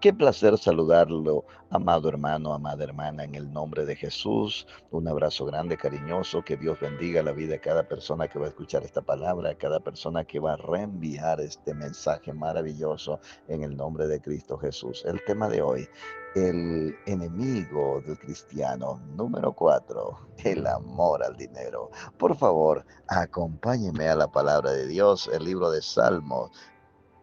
Qué placer saludarlo, amado hermano, amada hermana, en el nombre de Jesús. Un abrazo grande, cariñoso. Que Dios bendiga la vida de cada persona que va a escuchar esta palabra, a cada persona que va a reenviar este mensaje maravilloso en el nombre de Cristo Jesús. El tema de hoy, el enemigo del cristiano. Número 4, el amor al dinero. Por favor, acompáñeme a la palabra de Dios, el libro de Salmos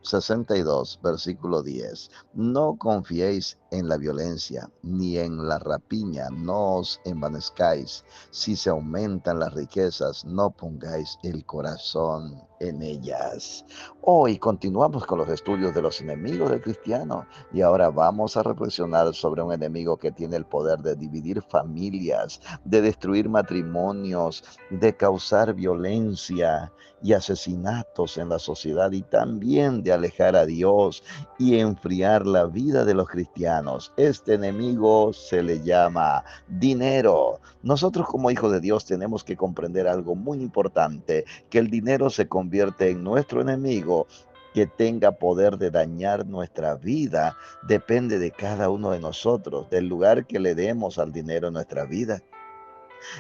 62, versículo 10. No confiéis en la violencia, ni en la rapiña, no os envanezcáis. Si se aumentan las riquezas, no pongáis el corazón en ellas. Hoy continuamos con los estudios de los enemigos del cristiano y ahora vamos a reflexionar sobre un enemigo que tiene el poder de dividir familias, de destruir matrimonios, de causar violencia y asesinatos en la sociedad y también de alejar a Dios y enfriar la vida de los cristianos. Este enemigo se le llama dinero. Nosotros como hijos de Dios tenemos que comprender algo muy importante, que el dinero se convierte en nuestro enemigo. Que tenga poder de dañar nuestra vida depende de cada uno de nosotros, del lugar que le demos al dinero en nuestra vida.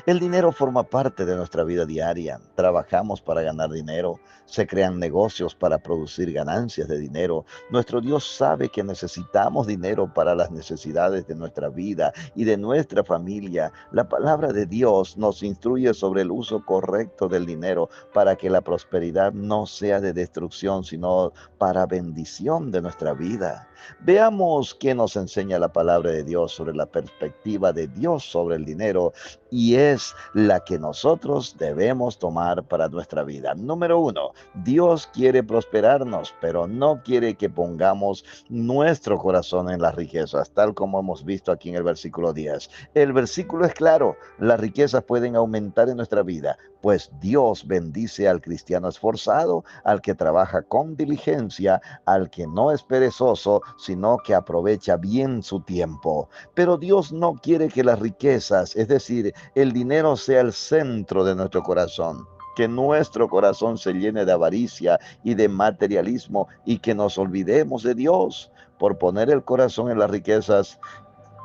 El dinero forma parte de nuestra vida diaria. Trabajamos para ganar dinero. Se crean negocios para producir ganancias de dinero. Nuestro Dios sabe que necesitamos dinero para las necesidades de nuestra vida y de nuestra familia. La palabra de Dios nos instruye sobre el uso correcto del dinero para que la prosperidad no sea de destrucción, sino para bendición de nuestra vida. Veamos qué nos enseña la palabra de Dios sobre la perspectiva de Dios sobre el dinero y es la que nosotros debemos tomar para nuestra vida. Número uno, Dios quiere prosperarnos, pero no quiere que pongamos nuestro corazón en las riquezas, tal como hemos visto aquí en el versículo 10. El versículo es claro, las riquezas pueden aumentar en nuestra vida, pues Dios bendice al cristiano esforzado, al que trabaja con diligencia, al que no es perezoso, sino que aprovecha bien su tiempo. Pero Dios no quiere que las riquezas, es decir, el dinero sea el centro de nuestro corazón. Que nuestro corazón se llene de avaricia y de materialismo y que nos olvidemos de Dios por poner el corazón en las riquezas,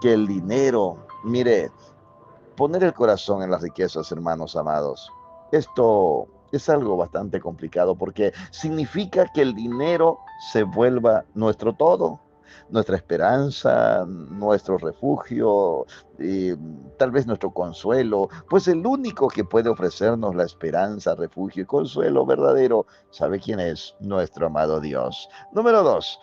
que el dinero, mire, poner el corazón en las riquezas, hermanos amados. Esto es algo bastante complicado porque significa que el dinero se vuelva nuestro todo, nuestra esperanza, nuestro refugio, tal vez nuestro consuelo, pues el único que puede ofrecernos la esperanza, refugio y consuelo verdadero, ¿sabe quién es? Nuestro amado Dios. Número 2,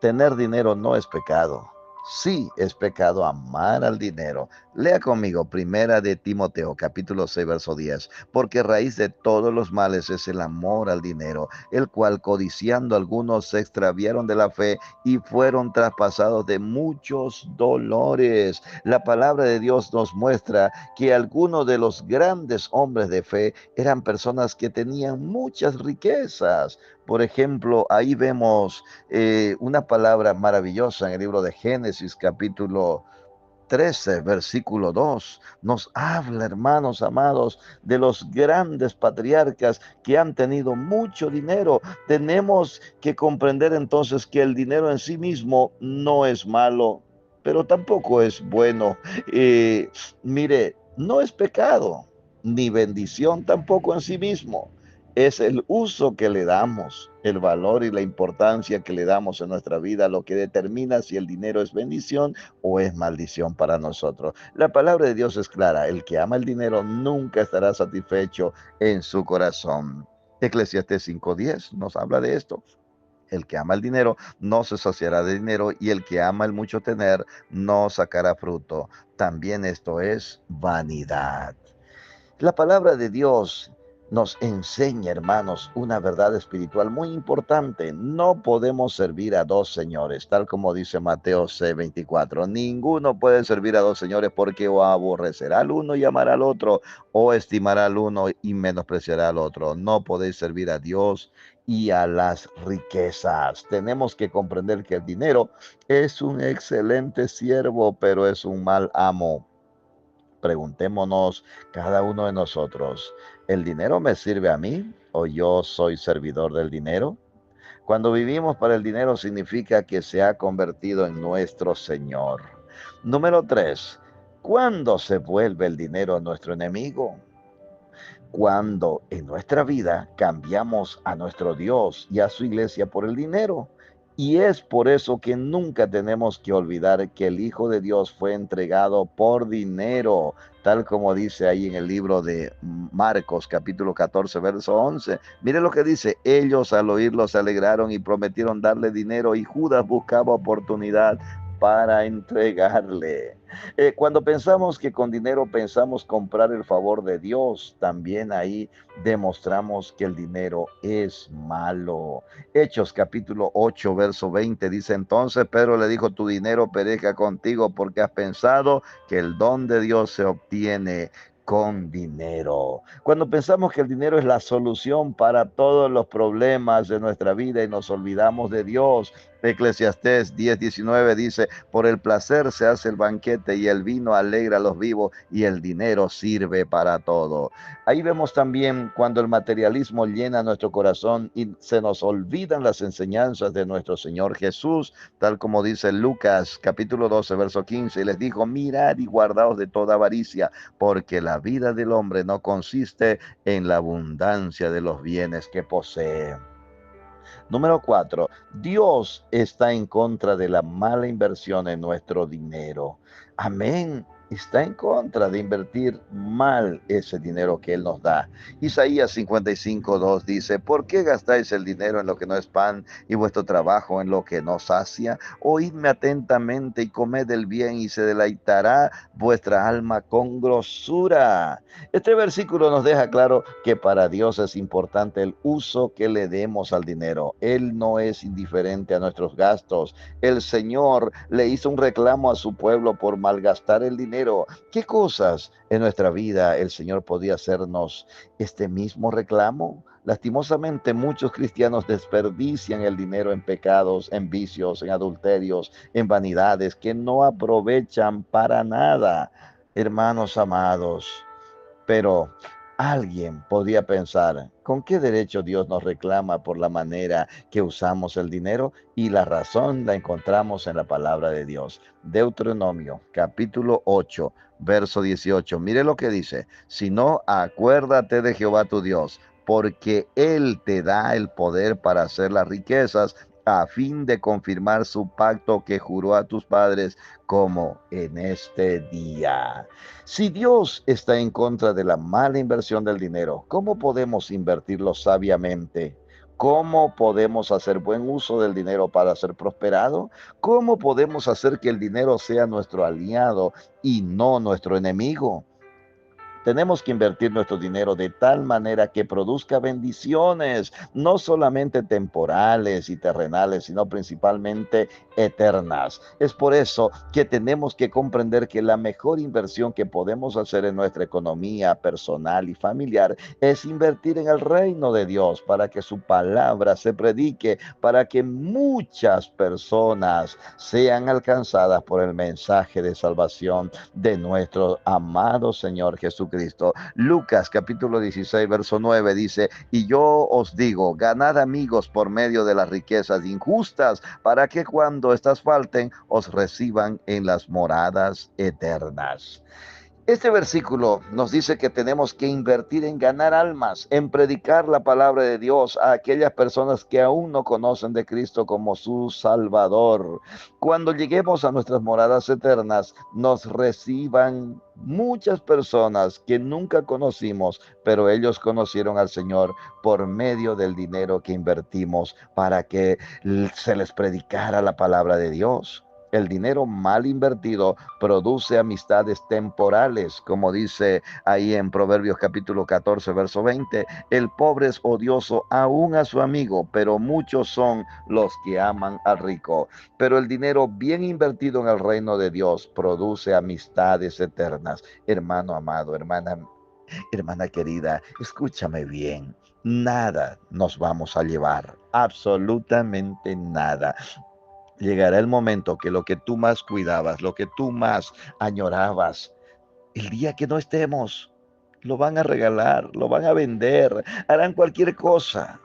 tener dinero no es pecado. Sí, es pecado amar al dinero. Lea conmigo Primera de Timoteo, capítulo 6, verso 10. Porque raíz de todos los males es el amor al dinero, el cual codiciando algunos se extraviaron de la fe y fueron traspasados de muchos dolores. La palabra de Dios nos muestra que algunos de los grandes hombres de fe eran personas que tenían muchas riquezas. Por ejemplo, ahí vemos una palabra maravillosa en el libro de Génesis, capítulo 13, versículo 2. Nos habla, hermanos amados, de los grandes patriarcas que han tenido mucho dinero. Tenemos que comprender entonces que el dinero en sí mismo no es malo, pero tampoco es bueno. Mire, no es pecado, ni bendición tampoco en sí mismo. Es el uso que le damos, el valor y la importancia que le damos en nuestra vida lo que determina si el dinero es bendición o es maldición para nosotros. La palabra de Dios es clara, el que ama el dinero nunca estará satisfecho en su corazón. Eclesiastés 5:10 nos habla de esto. El que ama el dinero no se saciará de dinero y el que ama el mucho tener no sacará fruto. También esto es vanidad. La palabra de Dios nos enseña, hermanos, una verdad espiritual muy importante. No podemos servir a dos señores, tal como dice Mateo 6:24. Ninguno puede servir a dos señores porque o aborrecerá al uno y amará al otro, o estimará al uno y menospreciará al otro. No podéis servir a Dios y a las riquezas. Tenemos que comprender que el dinero es un excelente siervo, pero es un mal amo. Preguntémonos cada uno de nosotros, ¿el dinero me sirve a mí o yo soy servidor del dinero? Cuando vivimos para el dinero significa que se ha convertido en nuestro Señor. Número 3. ¿Cuándo se vuelve el dinero nuestro enemigo? Cuando en nuestra vida cambiamos a nuestro Dios y a su iglesia por el dinero. Y es por eso que nunca tenemos que olvidar que el Hijo de Dios fue entregado por dinero, tal como dice ahí en el libro de Marcos, capítulo 14, verso 11. Mire lo que dice: ellos al oírlo se alegraron y prometieron darle dinero, y Judas buscaba oportunidad para entregarle. Cuando pensamos que con dinero pensamos comprar el favor de Dios, también ahí demostramos que el dinero es malo. Hechos capítulo 8, verso 20 dice: entonces Pedro le dijo, tu dinero perezca contigo, porque has pensado que el don de Dios se obtiene con dinero. Cuando pensamos que el dinero es la solución para todos los problemas de nuestra vida y nos olvidamos de Dios, Eclesiastés 10:19 dice: por el placer se hace el banquete, y el vino alegra a los vivos, y el dinero sirve para todo. Ahí vemos también cuando el materialismo llena nuestro corazón y se nos olvidan las enseñanzas de nuestro Señor Jesús, tal como dice Lucas capítulo 12, verso 15, y les dijo: mirad y guardaos de toda avaricia, porque la vida del hombre no consiste en la abundancia de los bienes que posee. Número 4. Dios está en contra de la mala inversión en nuestro dinero. Amén. Está en contra de invertir mal ese dinero que Él nos da. Isaías 55:2 dice: ¿por qué gastáis el dinero en lo que no es pan, y vuestro trabajo en lo que no sacia? Oídme atentamente y comed el bien, y se deleitará vuestra alma con grosura. Este versículo nos deja claro que para Dios es importante el uso que le demos al dinero. Él no es indiferente a nuestros gastos. El Señor le hizo un reclamo a su pueblo por malgastar el dinero. ¿Qué cosas en nuestra vida el Señor podía hacernos este mismo reclamo? Lastimosamente, muchos cristianos desperdician el dinero en pecados, en vicios, en adulterios, en vanidades que no aprovechan para nada. Hermanos amados, pero alguien podría pensar: ¿con qué derecho Dios nos reclama por la manera que usamos el dinero? Y la razón la encontramos en la palabra de Dios. Deuteronomio, capítulo 8, verso 18. Mire lo que dice: si no, acuérdate de Jehová tu Dios, porque Él te da el poder para hacer las riquezas, a fin de confirmar su pacto que juró a tus padres, como en este día. Si Dios está en contra de la mala inversión del dinero, ¿cómo podemos invertirlo sabiamente? ¿Cómo podemos hacer buen uso del dinero para ser prosperado? ¿Cómo podemos hacer que el dinero sea nuestro aliado y no nuestro enemigo? Tenemos que invertir nuestro dinero de tal manera que produzca bendiciones, no solamente temporales y terrenales, sino principalmente eternas. Es por eso que tenemos que comprender que la mejor inversión que podemos hacer en nuestra economía personal y familiar es invertir en el reino de Dios, para que su palabra se predique, para que muchas personas sean alcanzadas por el mensaje de salvación de nuestro amado Señor Jesucristo. Lucas capítulo 16, verso 9 dice: y yo os digo, ganad amigos por medio de las riquezas injustas, para que cuando estas falten, os reciban en las moradas eternas. Este versículo nos dice que tenemos que invertir en ganar almas, en predicar la palabra de Dios a aquellas personas que aún no conocen de Cristo como su Salvador. Cuando lleguemos a nuestras moradas eternas, nos reciban muchas personas que nunca conocimos, pero ellos conocieron al Señor por medio del dinero que invertimos para que se les predicara la palabra de Dios. El dinero mal invertido produce amistades temporales, como dice ahí en Proverbios capítulo 14, verso 20. El pobre es odioso aún a su amigo, pero muchos son los que aman al rico. Pero el dinero bien invertido en el reino de Dios produce amistades eternas. Hermano amado, hermana querida, escúchame bien. Nada nos vamos a llevar, absolutamente nada. Llegará el momento que lo que tú más cuidabas, lo que tú más añorabas, el día que no estemos, lo van a regalar, lo van a vender, harán cualquier cosa.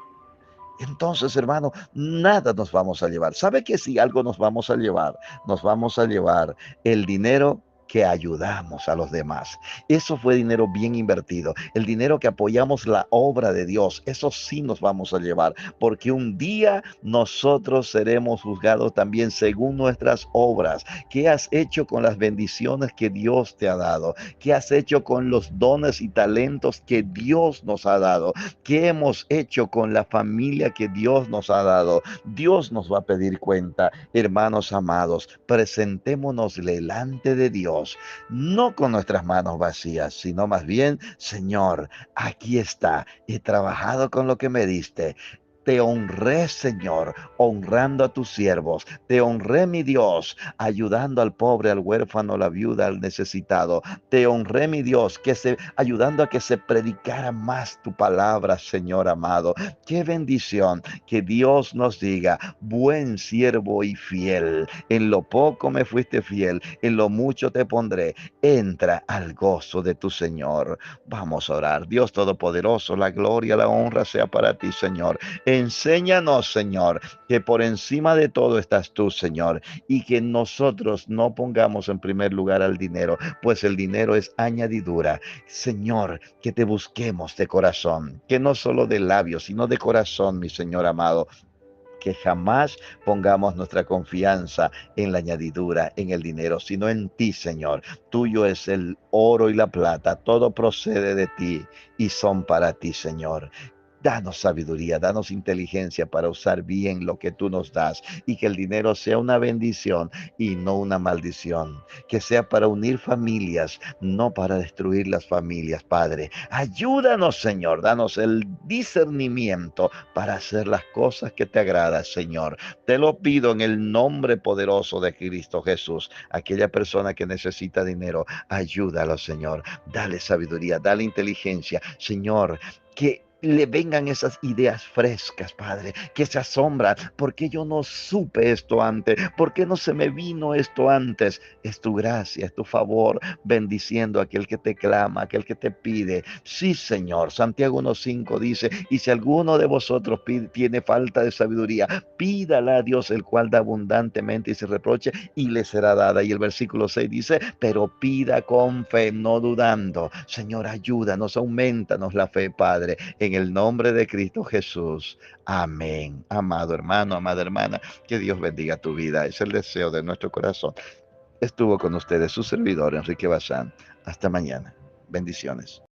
entonces, hermano, nada nos vamos a llevar. ¿Sabe que si algo nos vamos a llevar? Nos vamos a llevar el dinero que ayudamos a los demás. Eso fue dinero bien invertido. El dinero que apoyamos la obra de Dios, eso sí nos vamos a llevar, porque un día nosotros seremos juzgados también según nuestras obras. ¿Qué has hecho con las bendiciones que Dios te ha dado? ¿Qué has hecho con los dones y talentos que Dios nos ha dado? ¿Qué hemos hecho con la familia que Dios nos ha dado? Dios nos va a pedir cuenta, hermanos amados. Presentémonos delante de Dios, no con nuestras manos vacías, sino más bien, Señor, aquí está, he trabajado con lo que me diste. Te honré, Señor, honrando a tus siervos. Te honré, mi Dios, ayudando al pobre, al huérfano, a la viuda, al necesitado. Te honré, mi Dios, ayudando a que se predicara más tu palabra, Señor amado. Qué bendición que Dios nos diga, buen siervo y fiel. En lo poco me fuiste fiel, en lo mucho te pondré. Entra al gozo de tu Señor. Vamos a orar. Dios Todopoderoso, la gloria, la honra sea para ti, Señor. Enséñanos, Señor, que por encima de todo estás tú, Señor, y que nosotros no pongamos en primer lugar al dinero, pues el dinero es añadidura. Señor, que te busquemos de corazón, que no solo de labios, sino de corazón, mi Señor amado, que jamás pongamos nuestra confianza en la añadidura, en el dinero, sino en ti, Señor. Tuyo es el oro y la plata, todo procede de ti y son para ti, Señor. Danos sabiduría, danos inteligencia para usar bien lo que tú nos das y que el dinero sea una bendición y no una maldición. Que sea para unir familias, no para destruir las familias, Padre. Ayúdanos, Señor, danos el discernimiento para hacer las cosas que te agradan, Señor. Te lo pido en el nombre poderoso de Cristo Jesús. Aquella persona que necesita dinero, ayúdalo, Señor. Dale sabiduría, dale inteligencia, Señor. Que le vengan esas ideas frescas, Padre, que se asombran. ¿Por qué yo no supe esto antes? ¿Por qué no se me vino esto antes? Es tu gracia, es tu favor, bendiciendo a aquel que te clama, aquel que te pide. Sí, Señor. Santiago 1:5 dice, y si alguno de vosotros tiene falta de sabiduría, pídala a Dios, el cual da abundantemente y se reproche, y le será dada. Y el versículo 6 dice, pero pida con fe, no dudando. Señor, ayúdanos, aumentanos la fe, Padre, en el nombre de Cristo Jesús. Amén. Amado hermano, amada hermana, que Dios bendiga tu vida. Es el deseo de nuestro corazón. Estuvo con ustedes su servidor, Enrique Bazán. Hasta mañana. Bendiciones.